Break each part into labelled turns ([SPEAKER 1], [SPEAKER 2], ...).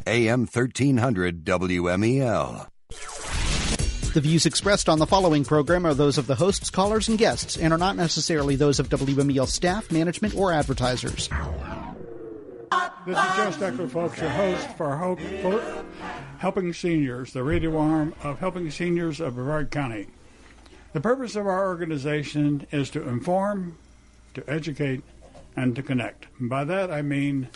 [SPEAKER 1] AM 1300 WMEL.
[SPEAKER 2] The views expressed on the following program are those of the hosts, callers, and guests, and are not necessarily those of WMEL staff, management, or advertisers.
[SPEAKER 3] This is Joe Steckler, folks, your host for Helping Seniors, the radio arm of Helping Seniors of Brevard County. The purpose of our organization is to inform, to educate, and to connect. And by that I mean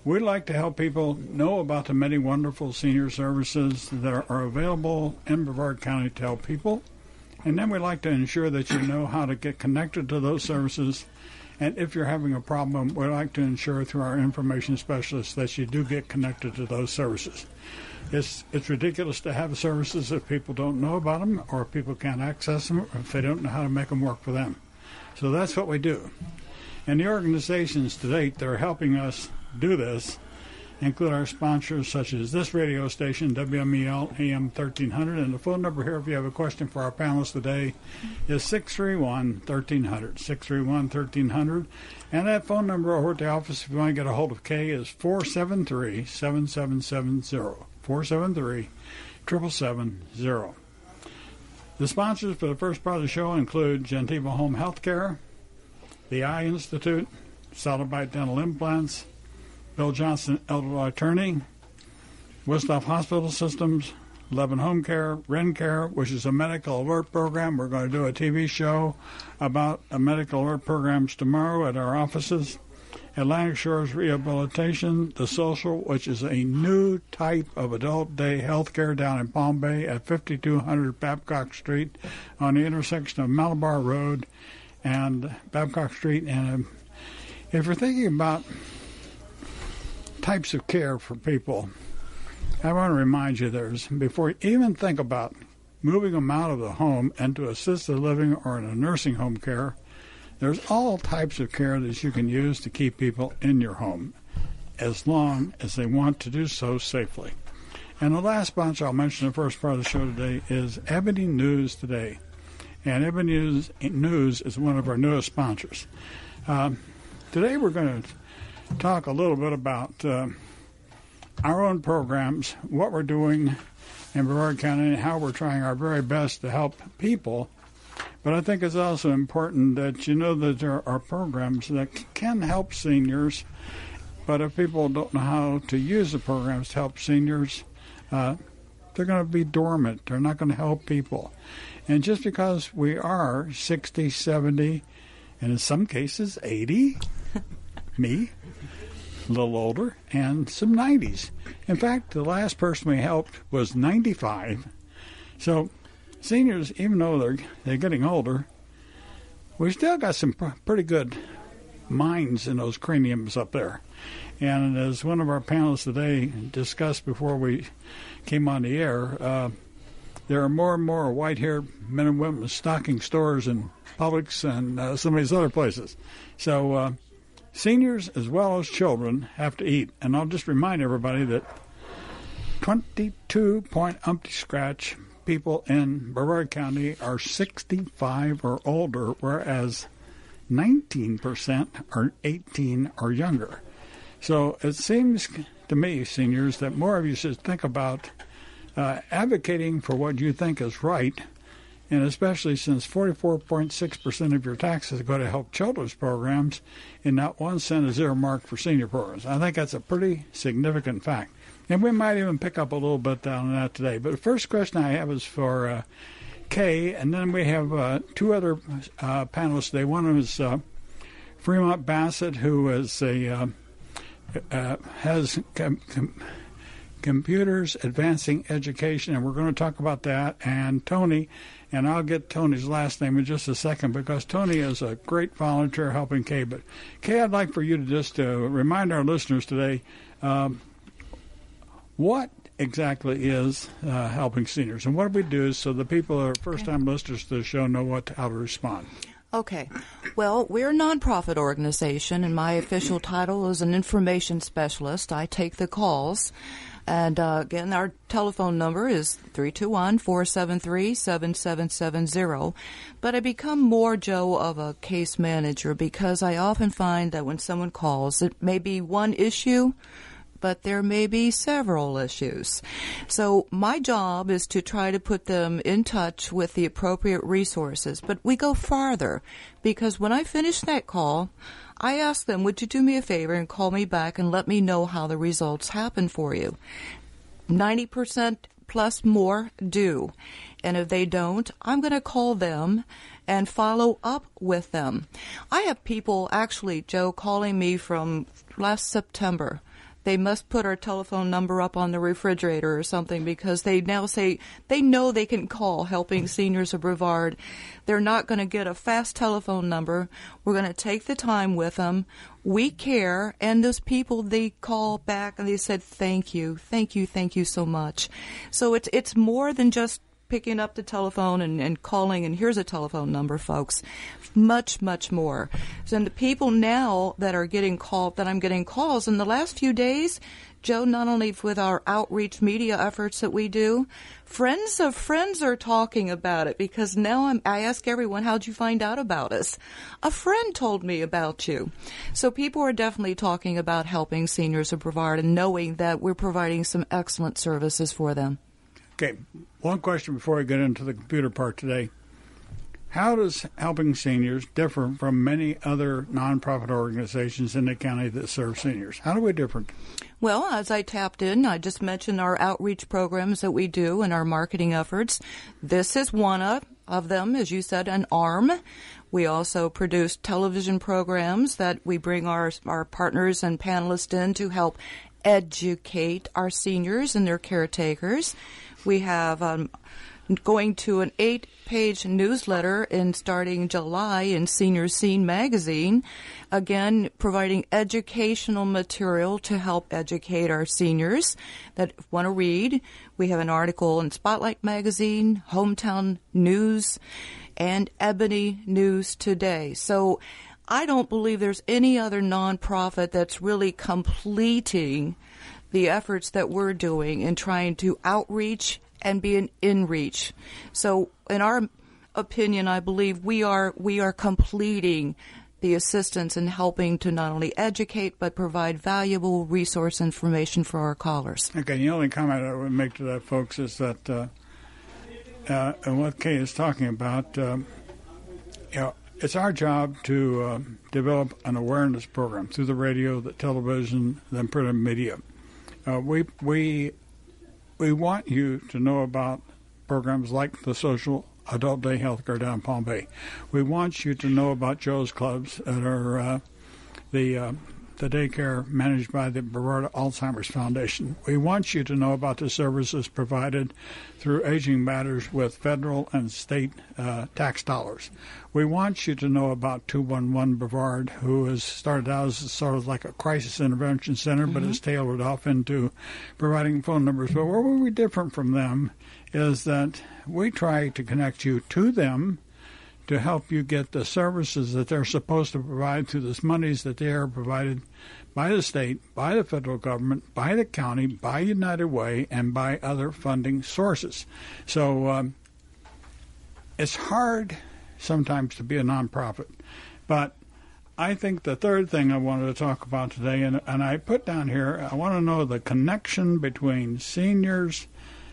[SPEAKER 3] we'd like to help people know about the many wonderful senior services that are available in Brevard County to help people. And then we'd like to ensure that you know how to get connected to those services. And if you're having a problem, we'd like to ensure through our information specialists that you do get connected to those services. It's ridiculous to have services if people don't know about them, or if people can't access them, or if they don't know how to make them work for them. So that's what we do. And the organizations to date that are helping us do this include our sponsors such as this radio station, WMEL AM 1300, and the phone number here if you have a question for our panelists today is 631-1300, 631-1300, and that phone number over at the office if you want to get a hold of Kay is 473-7770, 473-7770. The sponsors for the first part of the show include Gentiva Home Healthcare, the Eye Institute, Solid Bite Dental Implants, Bill Johnson Elder Attorney, Wistoff Hospital Systems, Levin Home Care, Ren Care, which is a medical alert program. We're going to do a TV show about medical alert programs tomorrow at our offices. Atlantic Shores Rehabilitation, The Social, which is a new type of adult day health care down in Palm Bay at 5200 Babcock Street on the intersection of Malabar Road and Babcock Street. And if you're thinking about types of care for people, I want to remind you before you even think about moving them out of the home into assisted living or in a nursing home care, there's all types of care that you can use to keep people in your home as long as they want to do so safely. And the last sponsor I'll mention in the first part of the show today is Ebony News Today. And Ebony News is one of our newest sponsors. Today we're going to talk a little bit about our own programs, what we're doing in Brevard County, and how we're trying our very best to help people. But I think it's also important that you know that there are programs that can help seniors, but if people don't know how to use the programs to help seniors, they're going to be dormant. They're not going to help people. And just because we are 60, 70, and in some cases 80, me, a little older, and some 90s. In fact, the last person we helped was 95. So seniors, even though they're getting older, we've still got some pretty good minds in those craniums up there. And as one of our panelists today discussed before we came on the air, there are more and more white-haired men and women with stocking stores in Publix and some of these other places. So seniors as well as children have to eat. And I'll just remind everybody that 22-point-scratch people in Brevard County are 65 or older, whereas 19% are 18 or younger. So it seems to me, seniors, that more of you should think about advocating for what you think is right, and especially since 44.6% of your taxes go to help children's programs and not 1 cent is earmarked for senior programs. I think that's a pretty significant fact. And we might even pick up a little bit on that today. But the first question I have is for Kay, and then we have two other panelists today. One is Fremont Bassett, who is has Computers Advancing Education, and we're going to talk about that, and Tony, and I'll get Tony's last name in just a second because Tony is a great volunteer helping Kay. But Kay, I'd like for you to just remind our listeners today what exactly is Helping Seniors, and what do we do so the people who are first-time listeners to the show know how to respond?
[SPEAKER 4] Okay. Well, we're a nonprofit organization, and my official title is an information specialist. I take the calls. And again, our telephone number is 321-473-7770. But I become more, Joe, of a case manager because I often find that when someone calls, it may be one issue, but there may be several issues. So my job is to try to put them in touch with the appropriate resources. But we go farther, because when I finish that call, I ask them, would you do me a favor and call me back and let me know how the results happen for you? 90% plus more do. And if they don't, I'm going to call them and follow up with them. I have people, actually, Joe, calling me from last September. They must put our telephone number up on the refrigerator or something, because they now say they know they can call Helping Seniors of Brevard. They're not going to get a fast telephone number. We're going to take the time with them. We care. And those people, they call back and they said, thank you so much. So it's more than just picking up the telephone and calling, and here's a telephone number, folks. Much, much more. So the people now that are getting called, that I'm getting calls in the last few days, Joe, not only with our outreach media efforts that we do, friends of friends are talking about it, because now I ask everyone, how'd you find out about us? A friend told me about you. So people are definitely talking about Helping Seniors of Brevard and knowing that we're providing some excellent services for them.
[SPEAKER 3] Okay, one question before I get into the computer part today. How does Helping Seniors differ from many other nonprofit organizations in the county that serve seniors? How are we different?
[SPEAKER 4] Well, as I tapped in, I just mentioned our outreach programs that we do and our marketing efforts. This is one of them, as you said, an arm. We also produce television programs that we bring our partners and panelists in to help educate our seniors and their caretakers. We have going to an 8-page newsletter starting July in Senior Scene magazine, again providing educational material to help educate our seniors that want to read. We have an article in Spotlight magazine, Hometown News, and Ebony News Today. So I don't believe there's any other nonprofit that's really completing the efforts that we're doing in trying to outreach and be an in-reach. So in our opinion, I believe we are completing the assistance in helping to not only educate but provide valuable resource information for our callers.
[SPEAKER 3] Okay, the only comment I would make to that, folks, is that and what Kay is talking about, it's our job to develop an awareness program through the radio, the television, the print media. We want you to know about programs like the Social Adult Day Healthcare down in Palm Bay. We want you to know about Joe's Clubs that are the daycare managed by the Brevard Alzheimer's Foundation. We want you to know about the services provided through Aging Matters with federal and state tax dollars. We want you to know about 211 Brevard, who has started out as sort of like a crisis intervention center, but has tailored off into providing phone numbers. But where we're different from them is that we try to connect you to them to help you get the services that they're supposed to provide through the monies that they are provided by the state, by the federal government, by the county, by United Way, and by other funding sources. So it's hard sometimes to be a nonprofit. But I think the third thing I wanted to talk about today, and I put down here, I want to know the connection between seniors,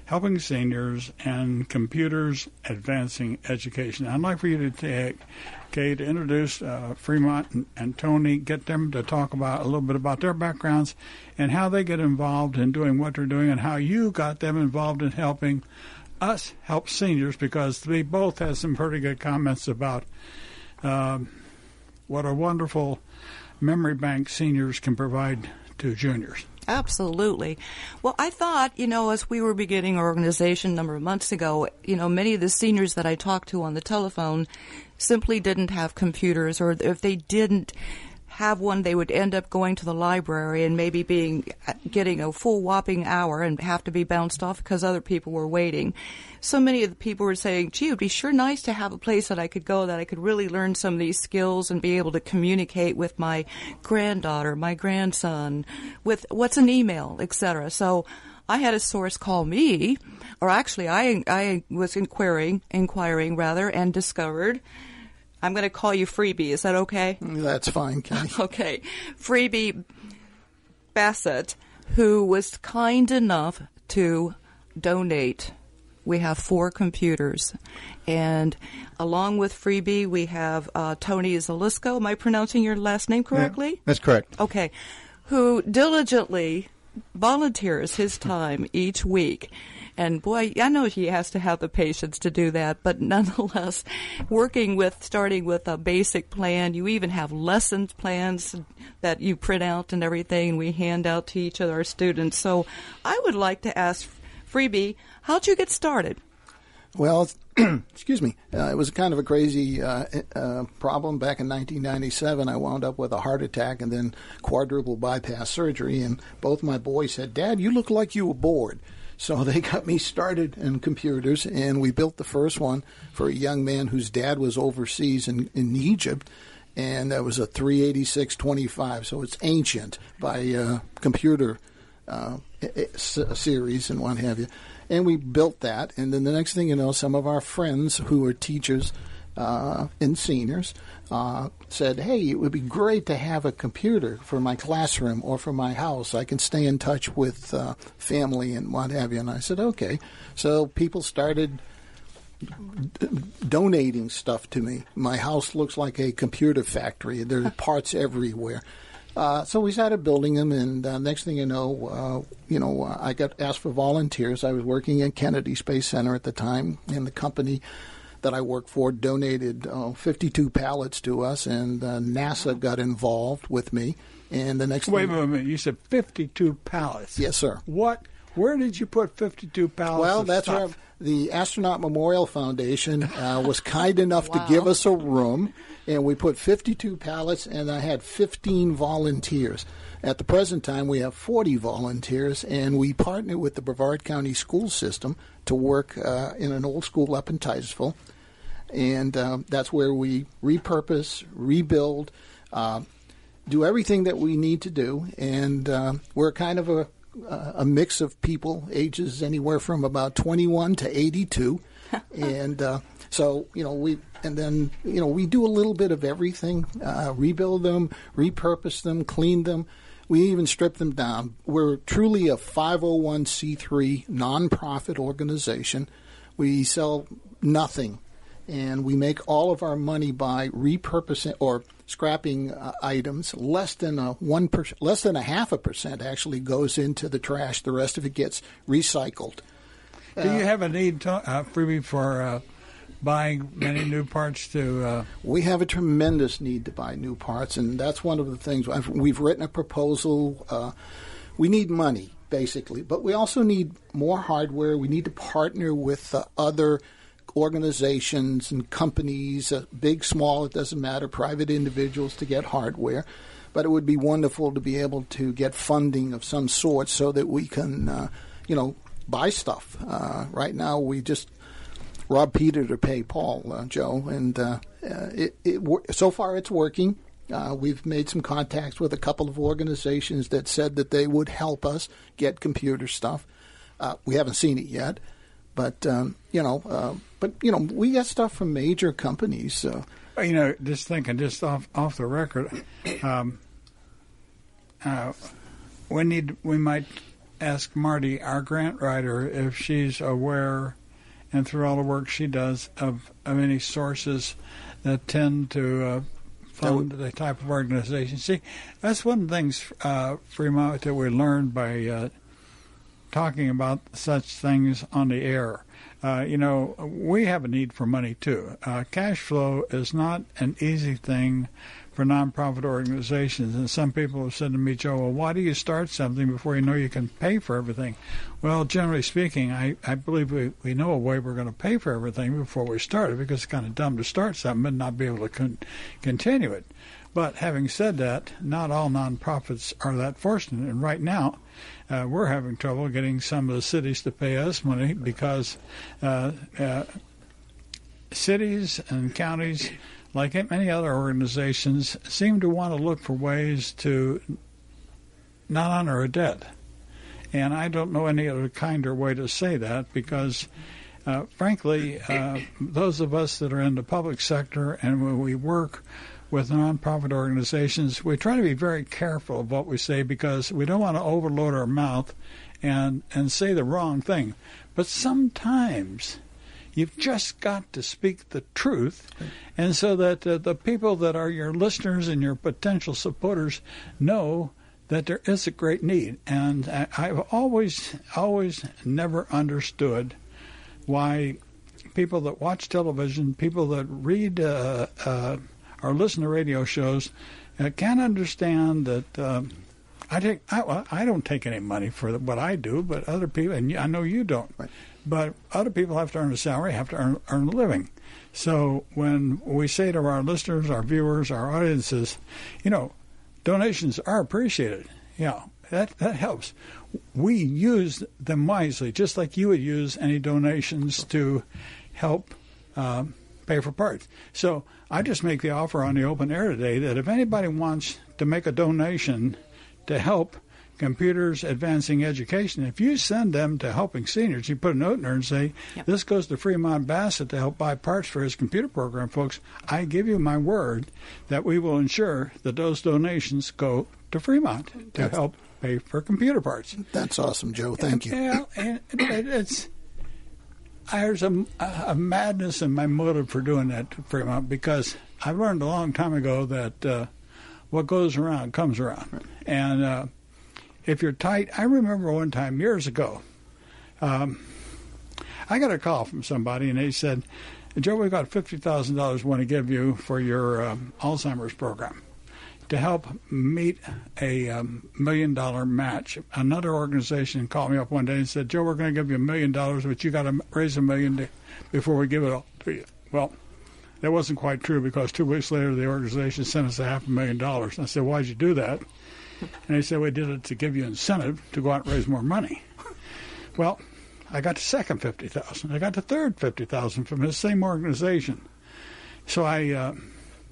[SPEAKER 3] helping seniors, and computers advancing education. I'd like for you to introduce Fremont and Tony, get them to talk about a little bit about their backgrounds and how they get involved in doing what they're doing and how you got them involved in helping us help seniors, because they both had some pretty good comments about what a wonderful memory bank seniors can provide to juniors.
[SPEAKER 4] Absolutely. Well, I thought, as we were beginning our organization a number of months ago, many of the seniors that I talked to on the telephone simply didn't have computers, or if they didn't have one, they would end up going to the library and maybe getting a full whopping hour and have to be bounced off because other people were waiting. So many of the people were saying, gee, it would be sure nice to have a place that I could go, that I could really learn some of these skills and be able to communicate with my granddaughter, my grandson, with what's an email, etc. So I had a source call me, or actually I was inquiring and discovered. I'm going to call you Freebie. Is that okay?
[SPEAKER 2] That's fine, Kenny.
[SPEAKER 4] Okay. Freebie Bassett, who was kind enough to donate. We have 4 computers. And along with Freebie, we have Tony Zalisko. Am I pronouncing your last name correctly?
[SPEAKER 5] Yeah, that's correct.
[SPEAKER 4] Okay. Who diligently volunteers his time each week. And boy, I know he has to have the patience to do that, but nonetheless, starting with a basic plan, you even have lesson plans that you print out and everything, and we hand out to each of our students. So I would like to ask Freebie, how'd you get started?
[SPEAKER 5] Well, excuse me. It was kind of a crazy problem. Back in 1997, I wound up with a heart attack and then quadruple bypass surgery. And both my boys said, "Dad, you look like you were bored." So they got me started in computers, and we built the first one for a young man whose dad was overseas in Egypt. And that was a 38625, so it's ancient by computer series and what have you. And we built that, and then the next thing you know, some of our friends who are teachers and seniors said, "Hey, it would be great to have a computer for my classroom or for my house. I can stay in touch with family and what have you." And I said, "Okay." So people started donating stuff to me. My house looks like a computer factory. There are parts everywhere. So we started building them, and next thing you know, I got asked for volunteers. I was working at Kennedy Space Center at the time, and the company that I worked for donated 52 pallets to us, and NASA got involved with me. And the next
[SPEAKER 3] Wait a minute, you said 52 pallets.
[SPEAKER 5] Yes, sir.
[SPEAKER 3] What? Where did you put 52 pallets?
[SPEAKER 5] Well,
[SPEAKER 3] of
[SPEAKER 5] that's
[SPEAKER 3] stuff?
[SPEAKER 5] where the Astronaut Memorial Foundation was kind enough to give us a room, and we put 52 pallets, and I had 15 volunteers. At the present time, we have 40 volunteers, and we partner with the Brevard County school system to work in an old school up in Titusville, and that's where we repurpose, rebuild, do everything that we need to do, and we're kind of a mix of people, ages anywhere from about 21 to 82, and so we do a little bit of everything: rebuild them, repurpose them, clean them. We even strip them down. We're truly a 501c3 nonprofit organization. We sell nothing, and we make all of our money by repurposing or scrapping items. Less than a 0.5% actually goes into the trash. The rest of it gets recycled.
[SPEAKER 3] Do you have a need, Freebie, for buying many new parts to...
[SPEAKER 5] We have a tremendous need to buy new parts, and that's one of the things. We've written a proposal. We need money, basically, but we also need more hardware. We need to partner with other organizations and companies, big, small, it doesn't matter, private individuals, to get hardware. But it would be wonderful to be able to get funding of some sort so that we can, buy stuff. Right now, we just rob Peter to pay Paul, Joe, and so far it's working. We've made some contacts with a couple of organizations that said that they would help us get computer stuff. We haven't seen it yet. But we got stuff from major companies.
[SPEAKER 3] Just thinking, just off the record, we might ask Marty, our grant writer, if she's aware, and through all the work she does, of any sources that tend to fund the type of organization. See, that's one of the things, Fremont, that we learned by talking about such things on the air. We have a need for money too. Cash flow is not an easy thing for nonprofit organizations. And some people have said to me, "Joe, well, why do you start something before you know you can pay for everything?" Well, generally speaking, I believe we know a way we're going to pay for everything before we start it, because it's kind of dumb to start something and not be able to continue it. But having said that, not all nonprofits are that fortunate. And right now, we're having trouble getting some of the cities to pay us money because cities and counties, like many other organizations, seem to want to look for ways to not honor a debt. And I don't know any other kinder way to say that, because frankly, those of us that are in the public sector and when we work with nonprofit organizations, we try to be very careful of what we say because we don't want to overload our mouth and say the wrong thing. But sometimes you've just got to speak the truth, and so that the people that are your listeners and your potential supporters know that there is a great need. And I've always never understood why people that watch television, people that read or listen to radio shows, can't understand that I don't take any money for what I do, but other people, and I know you don't, right. But other people have to earn a salary, have to earn a living. So when we say to our listeners, our viewers, our audiences, donations are appreciated. Yeah, that helps. We use them wisely, just like you would use any donations to help pay for parts. So I just make the offer on the open air today that if anybody wants to make a donation to help Computers Advancing Education, if you send them to Helping Seniors, you put a note in there and say, This goes to Fremont Bassett to help buy parts for his computer program, folks, I give you my word that we will ensure that those donations go to Fremont to help pay for computer parts.
[SPEAKER 5] That's awesome, Joe. Thank you.
[SPEAKER 3] Yeah, and there's a madness in my motive for doing that to Fremont, because I learned a long time ago that what goes around comes around. Right. And if you're tight, I remember one time years ago, I got a call from somebody, and they said, Joe, we've got $50,000 we want to give you for your Alzheimer's program to help meet a $1 million match. Another organization called me up one day and said, Joe, we're going to give you $1 million, but you got to raise $1 million before we give it all to you. Well, that wasn't quite true, because 2 weeks later the organization sent us $500,000. I said, why'd you do that? And they said, we did it to give you incentive to go out and raise more money. Well, I got the second $50,000. I got the third $50,000 from the same organization. So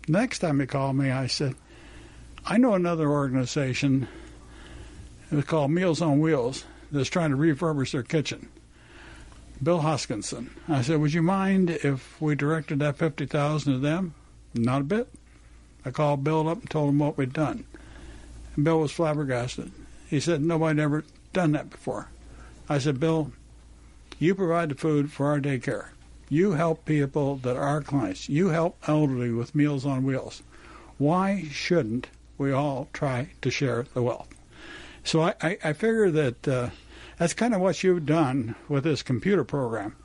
[SPEAKER 3] next time they called me, I said, I know another organization, it's called Meals on Wheels, that's trying to refurbish their kitchen. Bill Hoskinson. I said, would you mind if we directed that $50,000 to them? Not a bit. I called Bill up and told him what we'd done. And Bill was flabbergasted. He said, nobody'd ever done that before. I said, Bill, you provide the food for our daycare. You help people that are our clients. You help elderly with Meals on Wheels. Why shouldn't we all try to share the wealth? So I figure that that's kind of what you've done with this computer program.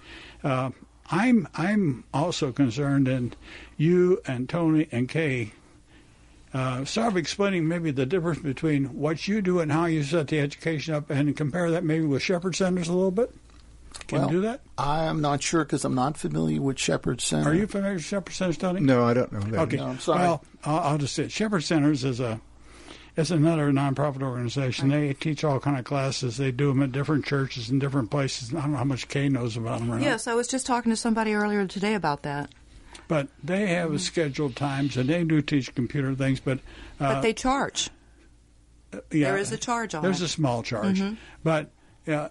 [SPEAKER 3] I'm also concerned, and you and Tony and Kay sort of explaining maybe the difference between what you do and how you set the education up, and compare that maybe with Shepherd Centers a little bit. Can you do that?
[SPEAKER 5] I'm not sure, because I'm not familiar with Shepherd Center.
[SPEAKER 3] Are you familiar with Shepherd Centers, Tony?
[SPEAKER 6] No, I don't know that.
[SPEAKER 3] Okay.
[SPEAKER 5] No, I'm sorry.
[SPEAKER 3] Well, I'll just say it. Shepherd Centers is another nonprofit organization. They teach all kind of classes. They do them at different churches and different places. I don't know how much Kay knows about them or not.
[SPEAKER 4] Yes, I was just talking to somebody earlier today about that.
[SPEAKER 3] But they have scheduled times, and they do teach computer things. But
[SPEAKER 4] they charge. There is a charge on it.
[SPEAKER 3] There's a small charge. Mm-hmm. But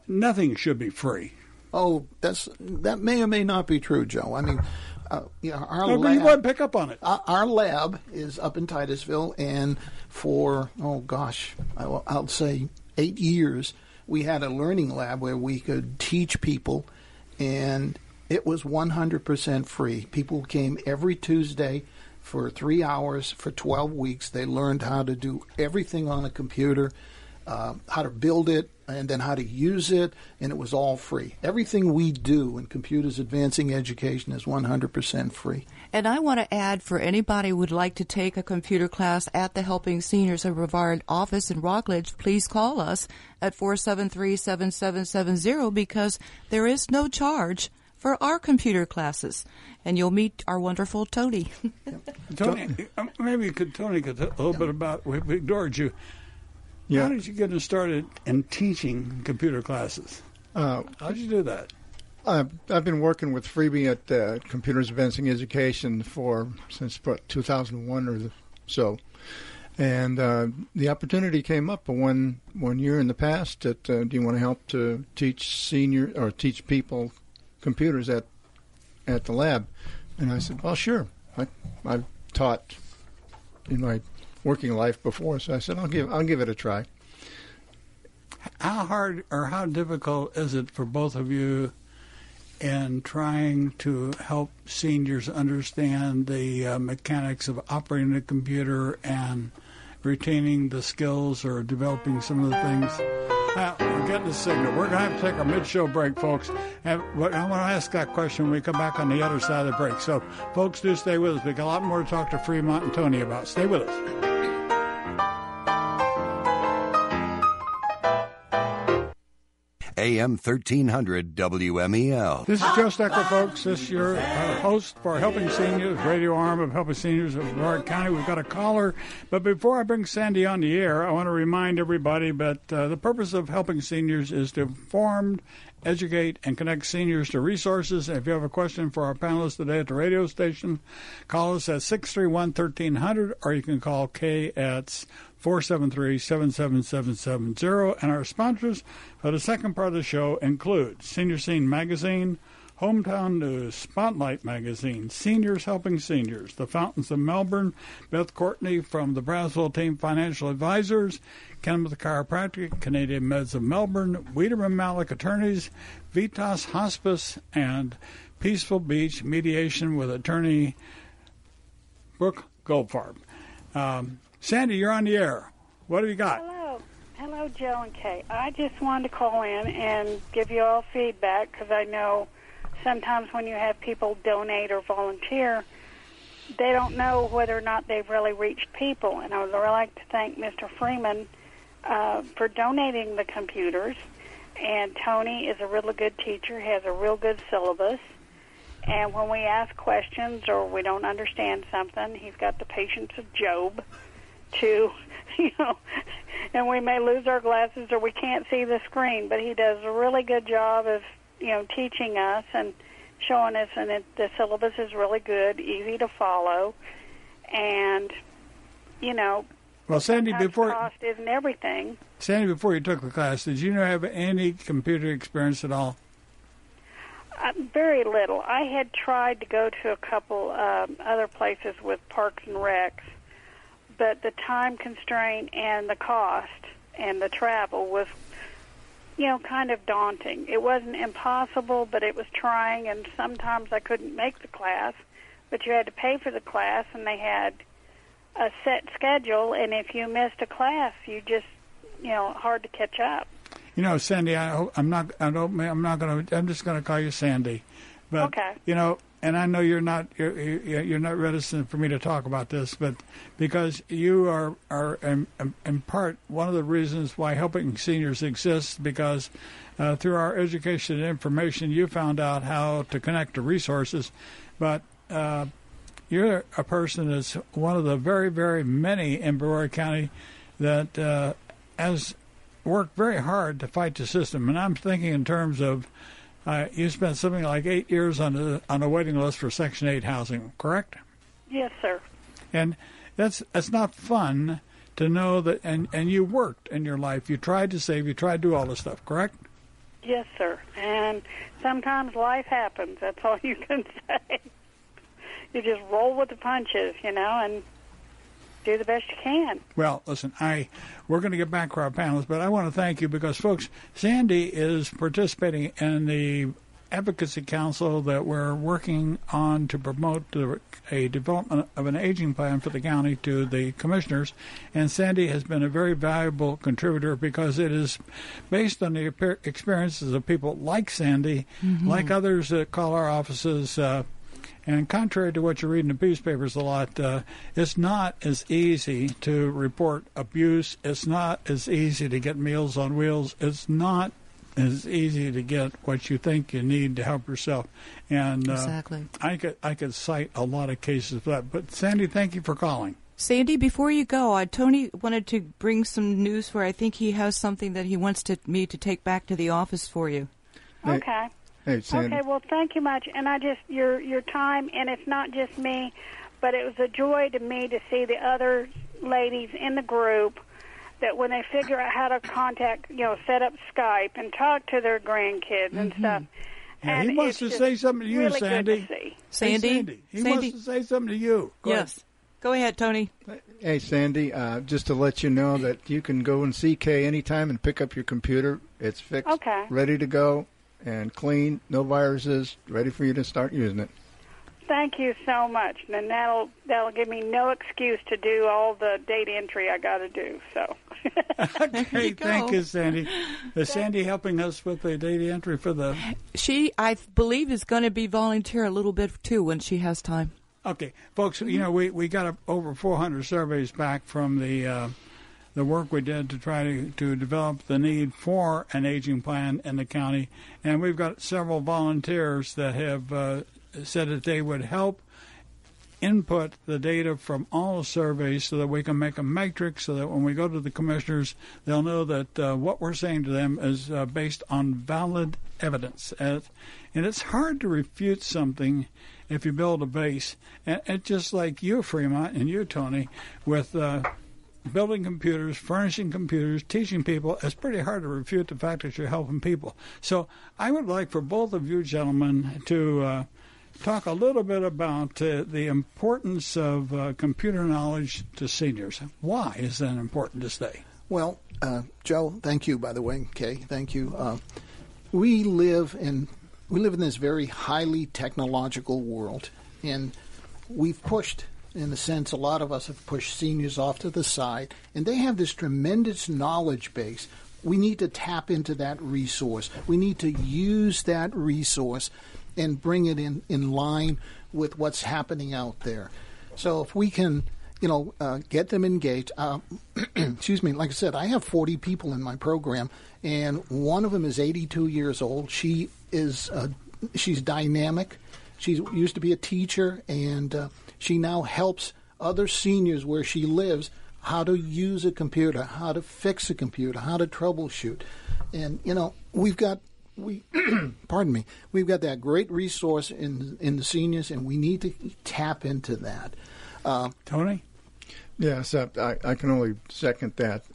[SPEAKER 3] nothing should be free.
[SPEAKER 5] Oh, that may or may not be true, Joe. I mean, our
[SPEAKER 3] lab, you want to pick up on it.
[SPEAKER 5] Our lab is up in Titusville, and for, I'll say 8 years, we had a learning lab where we could teach people, and it was 100% free. People came every Tuesday for 3 hours for 12 weeks. They learned how to do everything on a computer, how to build it, and then how to use it, and it was all free. Everything we do in Computers Advancing Education is 100% free.
[SPEAKER 4] And I want to add, for anybody who would like to take a computer class at the Helping Seniors of Brevard office in Rockledge, please call us at 473-7770, because there is no charge for our computer classes. And you'll meet our wonderful Tony.
[SPEAKER 3] Tony, maybe Tony could tell a little bit about, we ignored you. Yeah. How did you get started in teaching computer classes? How did you do that?
[SPEAKER 6] I've been working with Freebie at Computers Advancing Education since 2001 or so, and the opportunity came up one year in the past that do you want to help to teach people computers at the lab? And I said, well, sure. I've taught in my working life before. So I said, I'll give it a try.
[SPEAKER 3] How hard or how difficult is it for both of you in trying to help seniors understand the mechanics of operating a computer and retaining the skills or developing some of the things? We're getting the signal. We're going to have to take our mid-show break, folks. And I want to ask that question when we come back on the other side of the break. So, folks, do stay with us. We got a lot more to talk to Fremont and Tony about. Stay with us.
[SPEAKER 1] AM 1300 WMEL.
[SPEAKER 3] This is Joe Steckler, folks. This is your host for Helping Seniors, radio arm of Helping Seniors of Brevard County. We've got a caller. But before I bring Sandy on the air, I want to remind everybody that the purpose of Helping Seniors is to inform, educate, and connect seniors to resources. And if you have a question for our panelists today at the radio station, call us at 631-1300, or you can call Kay at 473-77770. And our sponsors for the second part of the show include Senior Scene Magazine, Hometown News, Spotlight Magazine, Seniors Helping Seniors, The Fountains of Melbourne, Beth Courtney from the Braswell Team Financial Advisors, Kenneth Chiropractic, Canadian Meds of Melbourne, Wiedemann Malik Attorneys, Vitas Hospice, and Peaceful Beach Mediation with attorney Brooke Goldfarb. Sandy, you're on the air. What have you got?
[SPEAKER 7] Hello, Joe and Kay. I just wanted to call in and give you all feedback because I know sometimes when you have people donate or volunteer, they don't know whether or not they've really reached people. And I would really like to thank Mr. Freeman for donating the computers. And Tony is a really good teacher, has a real good syllabus. And when we ask questions or we don't understand something, he's got the patience of Job to, and we may lose our glasses or we can't see the screen, but he does a really good job of, teaching us and showing us, and the syllabus is really good, easy to follow, and,
[SPEAKER 3] well, Sandy, before
[SPEAKER 7] cost isn't everything.
[SPEAKER 3] Sandy, before you took the class, did you have any computer experience at all?
[SPEAKER 7] Very little. I had tried to go to a couple other places with Parks and Recs, but the time constraint and the cost and the travel was, kind of daunting. It wasn't impossible, but it was trying, and sometimes I couldn't make the class, but you had to pay for the class, and they had a set schedule, and if you missed a class, you just, hard to catch up.
[SPEAKER 3] Sandy, I'm just going to call you Sandy, but
[SPEAKER 7] okay.
[SPEAKER 3] And I know you're not reticent for me to talk about this, but because you are in part one of the reasons why Helping Seniors exists, because through our education and information, you found out how to connect to resources, but you're a person that's one of the very, very many in Brevard County that has worked very hard to fight the system. And I'm thinking in terms of you spent something like 8 years on a waiting list for Section 8 housing, correct?
[SPEAKER 7] Yes, sir.
[SPEAKER 3] And that's not fun to know that, and you worked in your life. You tried to save, you tried to do all this stuff, correct?
[SPEAKER 7] Yes, sir. And sometimes life happens. That's all you can say. You just roll with the punches, and do the best you can. Well,
[SPEAKER 3] listen, we're going to get back to our panelists, but I want to thank you because, folks, Sandy is participating in the advocacy council that we're working on to promote a development of an aging plan for the county to the commissioners, and Sandy has been a very valuable contributor because it is based on the experiences of people like Sandy, like others that call our offices. And contrary to what you read in the newspapers a lot, it's not as easy to report abuse. It's not as easy to get Meals on Wheels. It's not as easy to get what you think you need to help yourself. And
[SPEAKER 4] exactly.
[SPEAKER 3] I could cite a lot of cases for that. But, Sandy, thank you for calling.
[SPEAKER 4] Sandy, before you go, Tony wanted to bring some news where I think he has something that he wants me to take back to the office for you.
[SPEAKER 7] Okay.
[SPEAKER 6] Hey, Sandy.
[SPEAKER 7] Okay, well, thank you much. And your time, and it's not just me, but it was a joy to me to see the other ladies in the group that when they figure out how to contact, set up Skype and talk to their grandkids and stuff.
[SPEAKER 3] And he wants to say something to you,
[SPEAKER 7] really
[SPEAKER 3] Sandy.
[SPEAKER 7] Good to see.
[SPEAKER 4] Sandy?
[SPEAKER 3] He wants to say something to you. Go
[SPEAKER 4] yes.
[SPEAKER 3] ahead.
[SPEAKER 4] Go ahead, Tony.
[SPEAKER 6] Hey, Sandy, just to let you know that you can go and see Kay anytime and pick up your computer. It's fixed, ready to go, and clean, no viruses, ready for you to start using it.
[SPEAKER 7] Thank you so much. And that'll give me no excuse to do all the data entry I got to do. So.
[SPEAKER 3] Okay, thank you, Sandy. Is Sandy helping us with the data entry for the...
[SPEAKER 4] She, I believe, is going to be volunteer a little bit, too, when she has time.
[SPEAKER 3] Okay, folks, you know, we got over 400 surveys back from the work we did to try to develop the need for an aging plan in the county. And we've got several volunteers that have said that they would help input the data from all the surveys so that we can make a matrix so that when we go to the commissioners, they'll know that what we're saying to them is based on valid evidence. And it's hard to refute something if you build a base. And it's just like you, Fremont, and you, Tony, with building computers, furnishing computers, teaching people, it's pretty hard to refute the fact that you're helping people. So I would like for both of you gentlemen to talk a little bit about the importance of computer knowledge to seniors. Why is that important to say?
[SPEAKER 5] Well, Joe, thank you, by the way. Kay, thank you. We live in this very highly technological world, and we've pushed, in a sense, a lot of us have pushed seniors off to the side, and they have this tremendous knowledge base. We need to tap into that resource. We need to use that resource and bring it in line with what's happening out there. So if we can, get them engaged. Excuse me. Like I said, I have 40 people in my program, and one of them is 82 years old. She's dynamic. She used to be a teacher, and she now helps other seniors where she lives how to use a computer, how to fix a computer, how to troubleshoot. And, we've got that great resource in the seniors, and we need to tap into that.
[SPEAKER 3] Tony?
[SPEAKER 6] Yes, I can only second that.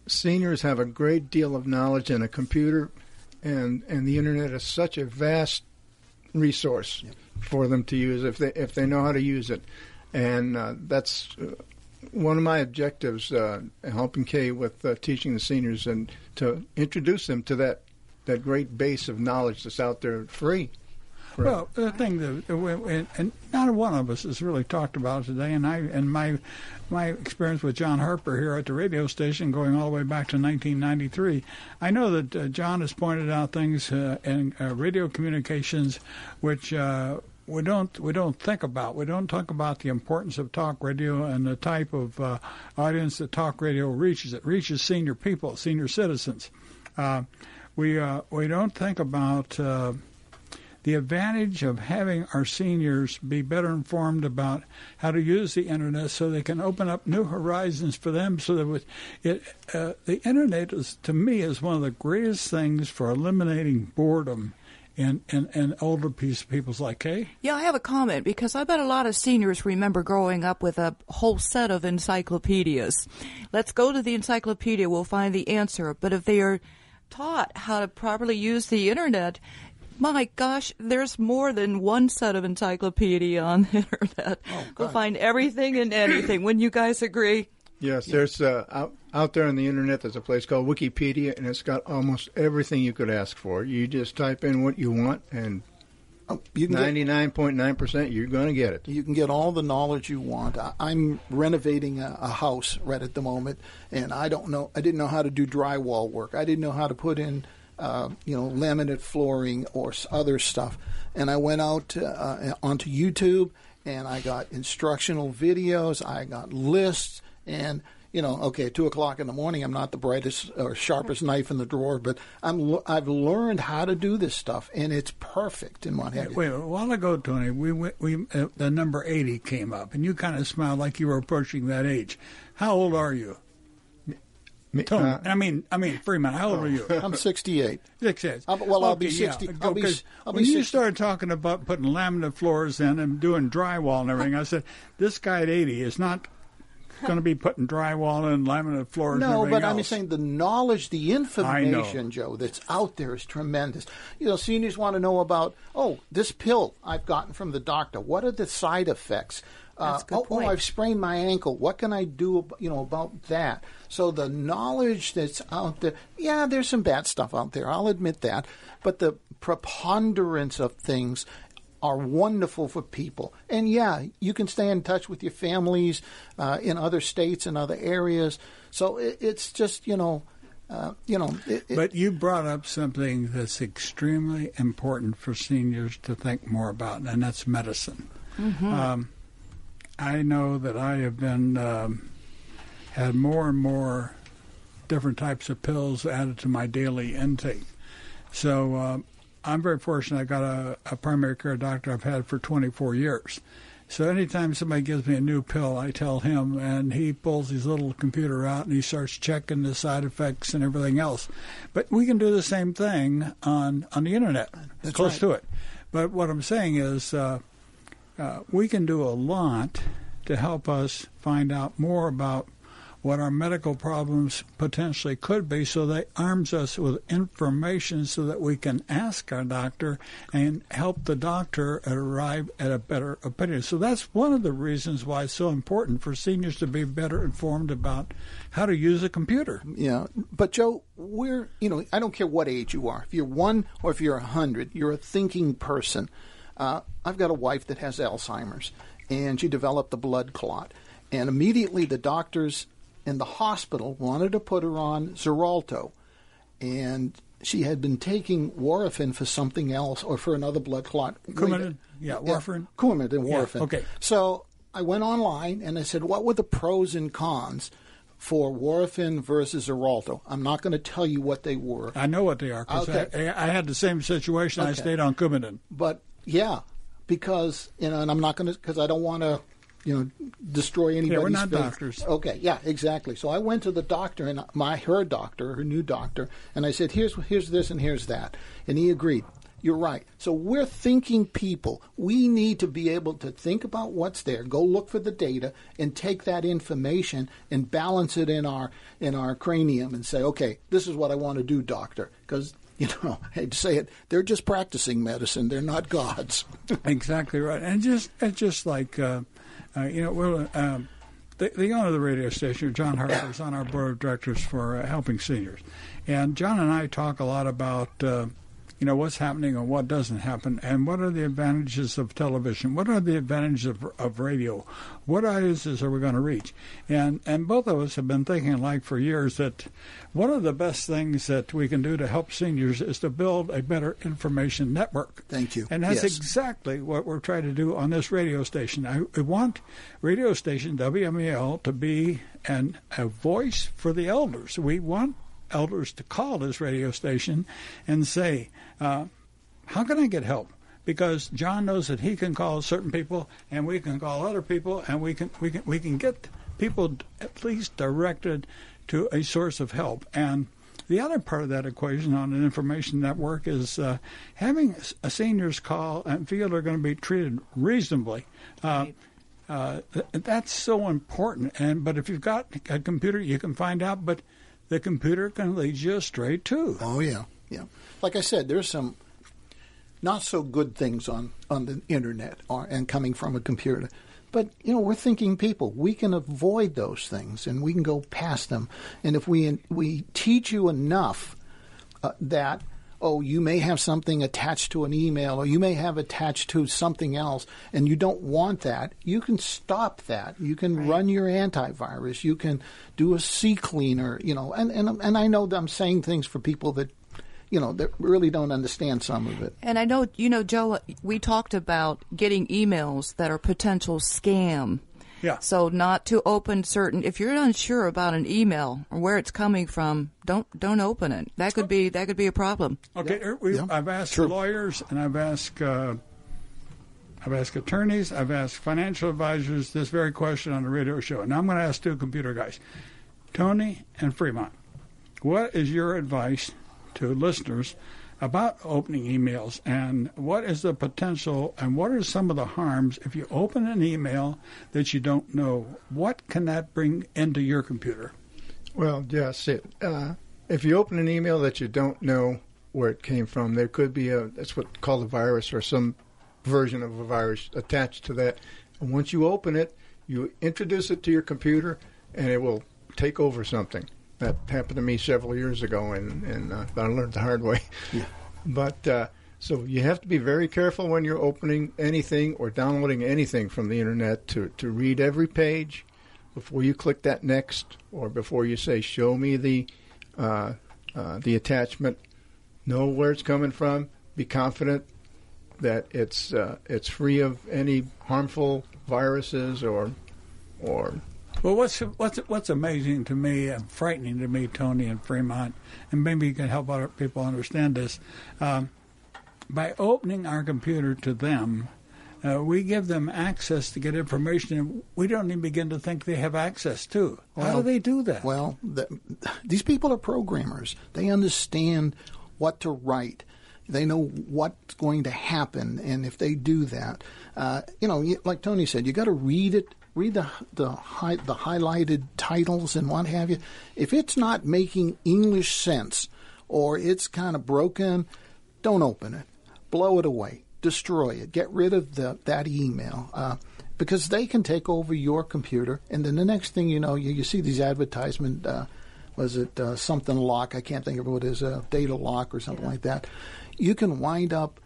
[SPEAKER 6] Seniors have a great deal of knowledge in a computer, and the Internet is such a vast resource for them to use if they know how to use it. And that's one of my objectives, helping Kay with teaching the seniors and to introduce them to that great base of knowledge that's out there free.
[SPEAKER 3] Well, the thing that, and not one of us has really talked about today, and my experience with John Harper here at the radio station going all the way back to 1993, I know that John has pointed out things in radio communications which we don't think about. We don't talk about the importance of talk radio and the type of audience that talk radio reaches. It reaches senior people, senior citizens. We don't think about the advantage of having our seniors be better informed about how to use the Internet so they can open up new horizons for them. So that the Internet, to me, is one of the greatest things for eliminating boredom in older people's like, Kay?
[SPEAKER 4] Yeah, I have a comment because I bet a lot of seniors remember growing up with a whole set of encyclopedias. Let's go to the encyclopedia, we'll find the answer. But if they are taught how to properly use the Internet, my gosh, there's more than one set of encyclopedia on the Internet. We'll find everything and anything. Wouldn't you guys agree?
[SPEAKER 6] Yes, there's out there on the Internet, there's a place called Wikipedia, and it's got almost everything you could ask for. You just type in what you want, and 99.9% you're going to get it.
[SPEAKER 5] You can get all the knowledge you want. I'm renovating a house right at the moment, and I didn't know how to do drywall work. I didn't know how to put in laminate flooring or other stuff. And I went out onto YouTube, and I got instructional videos. I got lists, and 2 o'clock in the morning, I'm not the brightest or sharpest knife in the drawer, but I've learned how to do this stuff, and it's perfect in what have you.
[SPEAKER 3] Wait, a while ago, Tony, the number 80 came up, and you kind of smiled like you were approaching that age. How old are you? Tony, I mean, Fremont, how old are you?
[SPEAKER 5] I'm 68.
[SPEAKER 3] 68.
[SPEAKER 5] I'll be 60.
[SPEAKER 3] Yeah. When you started talking about putting laminate floors in and doing drywall and everything, I said, this guy at 80 is not going to be putting drywall and laminate floors and everything else.
[SPEAKER 5] I'm saying the knowledge, the information, Joe, that's out there is tremendous. Seniors want to know about, this pill I've gotten from the doctor. What are the side effects?
[SPEAKER 4] That's a good point.
[SPEAKER 5] I've sprained my ankle. What can I do, about that? So the knowledge that's out there, yeah, there's some bad stuff out there. I'll admit that. But the preponderance of things are wonderful for people. And, yeah, you can stay in touch with your families in other states and other areas. So it's just,
[SPEAKER 3] But you brought up something that's extremely important for seniors to think more about, and that's medicine. Mm-hmm. I know that I have been had more and more different types of pills added to my daily intake. So I'm very fortunate. I got a primary care doctor I've had for 24 years. So anytime somebody gives me a new pill, I tell him, and he pulls his little computer out and he starts checking the side effects and everything else. But we can do the same thing on the internet.
[SPEAKER 5] That's
[SPEAKER 3] close
[SPEAKER 5] right.
[SPEAKER 3] to it. But what I'm saying is we can do a lot to help us find out more about what our medical problems potentially could be, so that arms us with information so that we can ask our doctor and help the doctor arrive at a better opinion. So that's one of the reasons why it's so important for seniors to be better informed about how to use a computer.
[SPEAKER 5] Yeah, but Joe, I don't care what age you are. If you're 1 or if you're 100, you're a thinking person. I've got a wife that has Alzheimer's, and she developed a blood clot. And immediately the doctors in the hospital wanted to put her on Xarelto. And she had been taking Warfarin for something else, or for another blood clot.
[SPEAKER 3] Coumadin? Yeah, Warfarin?
[SPEAKER 5] Coumadin and Warfarin.
[SPEAKER 3] Yeah, okay.
[SPEAKER 5] So I went online and I said, what were the pros and cons for Warfarin versus Xarelto? I'm not going to tell you what they were.
[SPEAKER 3] I know what they are, because I had the same situation. Okay. I stayed on Coumadin.
[SPEAKER 5] But, yeah, because, and I'm not going to, because I don't want to, destroy anybody's
[SPEAKER 3] faith. Yeah, we're not
[SPEAKER 5] faith.
[SPEAKER 3] doctors.
[SPEAKER 5] Okay, yeah, exactly. So I went to the doctor, and her new doctor, and I said, here's this and here's that. And he agreed. You're right. So we're thinking people. We need to be able to think about what's there, go look for the data, and take that information and balance it in our cranium and say, okay, this is what I want to do, doctor. Because, I hate to say it, they're just practicing medicine. They're not gods.
[SPEAKER 3] Exactly right. And it's just like... the owner of the radio station, John Harper, is on our board of directors for Helping Seniors. And John and I talk a lot about, what's happening and what doesn't happen, and what are the advantages of television, what are the advantages of radio, what audiences are we going to reach. And both of us have been thinking alike for years that one of the best things that we can do to help seniors is to build a better information network.
[SPEAKER 5] Thank you.
[SPEAKER 3] And that's
[SPEAKER 5] yes.
[SPEAKER 3] exactly what we're trying to do on this radio station. I want radio station WMEL to be a voice for the elders. We want elders to call this radio station and say, how can I get help? Because John knows that he can call certain people, and we can call other people, and we can get people at least directed to a source of help. And the other part of that equation on an information network is having a seniors call and feel they're going to be treated reasonably. That's so important. But if you've got a computer, you can find out, but the computer can lead you straight too.
[SPEAKER 5] Oh, yeah. Yeah. Like I said, there's some not so good things on the internet and coming from a computer. But, we're thinking people. We can avoid those things, and we can go past them. And if we teach you enough that, you may have something attached to an email, or you may have attached to something else, and you don't want that, you can stop that. You can run your antivirus. You can do a CCleaner, and I know that I'm saying things for people that, that really don't understand some of it.
[SPEAKER 4] And I know, Joe, we talked about getting emails that are potential scam.
[SPEAKER 3] Yeah.
[SPEAKER 4] So not to open if you're unsure about an email or where it's coming from, don't open it. That could be a problem.
[SPEAKER 3] Okay. Yeah. I've asked lawyers, and I've asked attorneys, I've asked financial advisors this very question on the radio show. And I'm going to ask two computer guys, Tony and Fremont. What is your advice to listeners about opening emails, and what is the potential and what are some of the harms if you open an email that you don't know? What can that bring into your computer?
[SPEAKER 6] Well, yes. If you open an email that you don't know where it came from, there could be that's what's called a virus or some version of a virus attached to that. And once you open it, you introduce it to your computer, and it will take over something. That happened to me several years ago, and I learned the hard way. Yeah. But so you have to be very careful when you're opening anything or downloading anything from the internet to read every page before you click that next, or before you say, show me the attachment. Know where it's coming from. Be confident that it's free of any harmful viruses or.
[SPEAKER 3] Well, what's amazing to me and frightening to me, Tony, in Fremont, and maybe you can help other people understand this. By opening our computer to them, we give them access to get information we don't even begin to think they have access to. How do they do that?
[SPEAKER 5] Well, these people are programmers. They understand what to write. They know what's going to happen, and if they do that, like Tony said, you got to read it. Read the highlighted titles and what have you. If it's not making English sense or it's kind of broken, don't open it. Blow it away. Destroy it. Get rid of that email because they can take over your computer. And then the next thing you know, you see these advertisements. Was it something lock? I can't think of what it is, data lock or something like that. You can wind up.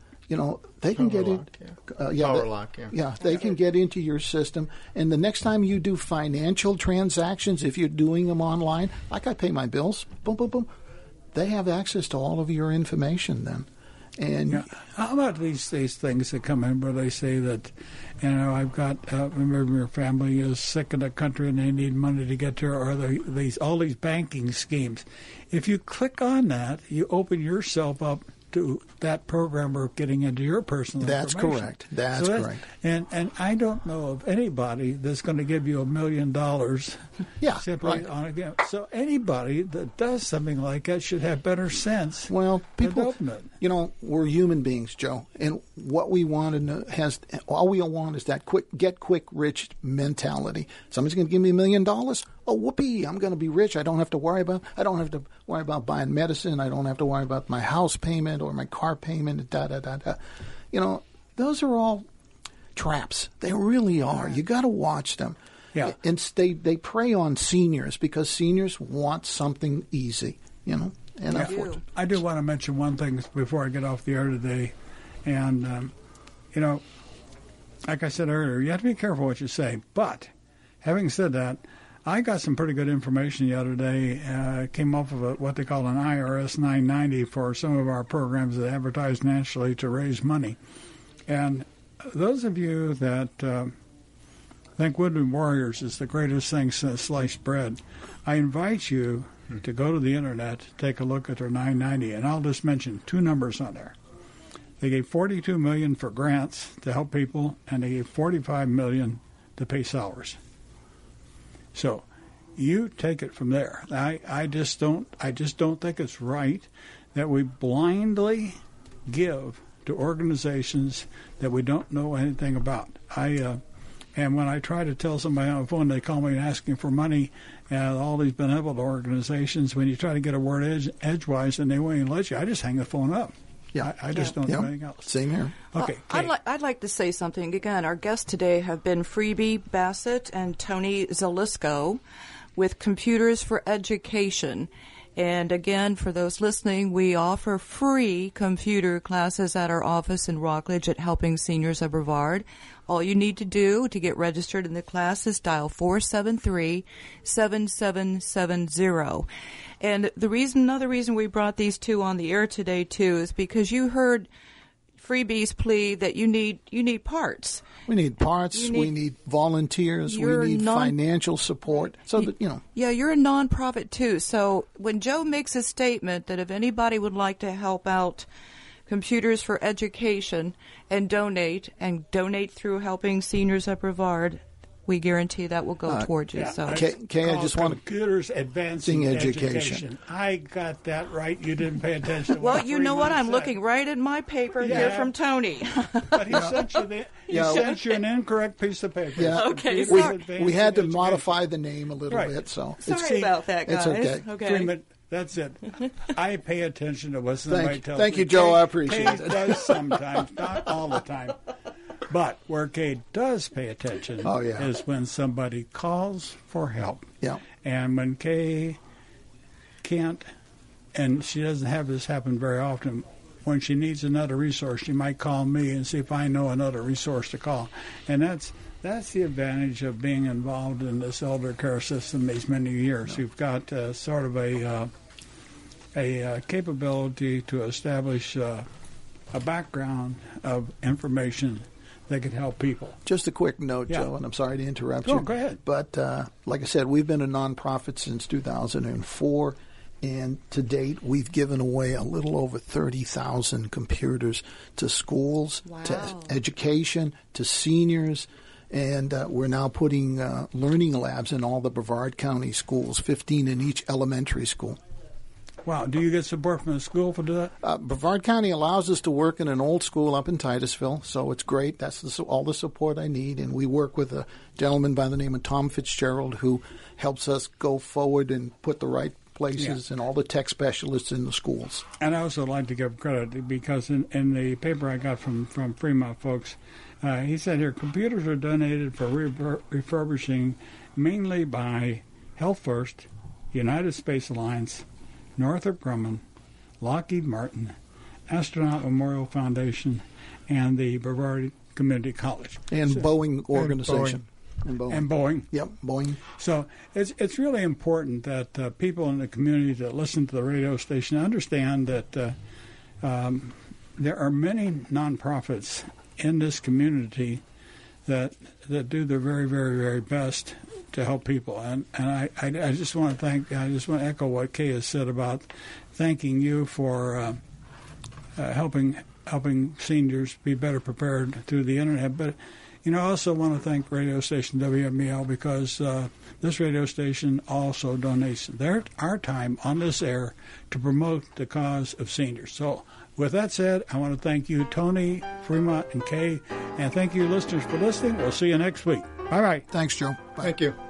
[SPEAKER 5] They can get in.
[SPEAKER 6] Power lock, yeah.
[SPEAKER 5] Yeah, they can get into your system. And the next time you do financial transactions, if you're doing them online, like I pay my bills, boom, boom, boom, they have access to all of your information then. And
[SPEAKER 3] how about these things that come in where they say that, I've got a member of your family is sick in the country and they need money to get there, or all these banking schemes. If you click on that, you open yourself up to that programmer getting into your personal information.
[SPEAKER 5] That's correct.
[SPEAKER 3] And I don't know of anybody that's going to give you $1 million simply on a game. So anybody that does something like that should have better sense.
[SPEAKER 5] Well, people,
[SPEAKER 3] open it.
[SPEAKER 5] We're human beings, Joe, and what we want all we want is that get quick rich mentality. Somebody's going to give me $1 million. Oh, whoopee! I'm going to be rich. I don't have to worry about buying medicine. I don't have to worry about my house payment or my car payment. Those are all traps. They really are. You got to watch them.
[SPEAKER 3] Yeah.
[SPEAKER 5] And they prey on seniors because seniors want something easy. And
[SPEAKER 3] I do want to mention one thing before I get off the air today, and like I said earlier, you have to be careful what you say. But having said that, I got some pretty good information the other day. Came off of what they call an IRS 990 for some of our programs that advertise nationally to raise money. And those of you that think Wounded Warriors is the greatest thing since sliced bread, I invite you to go to the internet, take a look at their 990, and I'll just mention two numbers on there. They gave $42 million for grants to help people, and they gave $45 million to pay salaries. So you take it from there. I just don't think it's right that we blindly give to organizations that we don't know anything about. And when I try to tell somebody on the phone, they call me and asking for money, and all these benevolent organizations, when you try to get a word edgewise and they won't even let you, I just hang the phone up.
[SPEAKER 5] Yeah,
[SPEAKER 3] I just don't do anything else.
[SPEAKER 5] Same here.
[SPEAKER 3] Okay,
[SPEAKER 4] I'd like to say something. Again, our guests today have been Freebie Bassett and Tony Zalisko with Computers for Education. And again, for those listening, we offer free computer classes at our office in Rockledge at Helping Seniors of Brevard. All you need to do to get registered in the class is dial 473-7770. And another reason we brought these two on the air today too is because you heard Freebie's plea that you need parts.
[SPEAKER 5] We need parts. We need volunteers. We need financial support. So that
[SPEAKER 4] Yeah, you're a nonprofit too. So when Joe makes a statement that if anybody would like to help out Computers for Education and donate through Helping Seniors of Brevard, we guarantee that will go towards you. So,
[SPEAKER 5] I just want
[SPEAKER 3] Computers Advancing Education. I got that right. You didn't pay attention to
[SPEAKER 4] well, you know what? I'm looking right at my paper here from Tony.
[SPEAKER 3] But he sent you an incorrect piece of paper.
[SPEAKER 5] Yeah.
[SPEAKER 4] Okay.
[SPEAKER 5] We had to modify the name a little bit. So
[SPEAKER 4] sorry about that, guys.
[SPEAKER 5] It's okay.
[SPEAKER 3] Freeman, that's it. I pay attention to what somebody tells me.
[SPEAKER 5] Thank you, Joe. I appreciate it.
[SPEAKER 3] Kay does sometimes, not all the time. But where Kay does pay attention is when somebody calls for help.
[SPEAKER 5] Yeah.
[SPEAKER 3] And when Kay can't, and she doesn't have this happen very often, when she needs another resource, she might call me and see if I know another resource to call. And that's the advantage of being involved in this elder care system these many years. You've got sort of a capability to establish a background of information that can help people.
[SPEAKER 5] Just a quick note, Joe, and I'm sorry to interrupt you.
[SPEAKER 3] Go ahead.
[SPEAKER 5] But like I said, we've been a nonprofit since 2004, and to date, we've given away a little over 30,000 computers to schools, to education, to seniors, and we're now putting learning labs in all the Brevard County schools, 15 in each elementary school.
[SPEAKER 3] Wow. Do you get support from the school for that?
[SPEAKER 5] Brevard County allows us to work in an old school up in Titusville, so it's great. That's all the support I need. And we work with a gentleman by the name of Tom Fitzgerald who helps us go forward and put the right places and all the tech specialists in the schools.
[SPEAKER 3] And I also like to give credit because in the paper I got from Fremont folks, he said here, computers are donated for refurbishing mainly by Health First, United Space Alliance, Northrop Grumman, Lockheed Martin, Astronaut Memorial Foundation, and the Brevard Community College.
[SPEAKER 5] And Boeing organization.
[SPEAKER 3] And Boeing.
[SPEAKER 5] Yep, Boeing.
[SPEAKER 3] So it's really important that people in the community that listen to the radio station understand that there are many nonprofits in this community that do their very, very, very best to help people. And I just want to echo what Kay has said about thanking you for helping seniors be better prepared through the internet. But I also want to thank radio station WMEL because this radio station also donates our time on this air to promote the cause of seniors. So with that said, I want to thank you, Tony, Fremont, and Kay, and thank you, listeners, for listening. We'll see you next week. Bye-bye.
[SPEAKER 5] Thanks, Joe. Bye.
[SPEAKER 6] Thank you.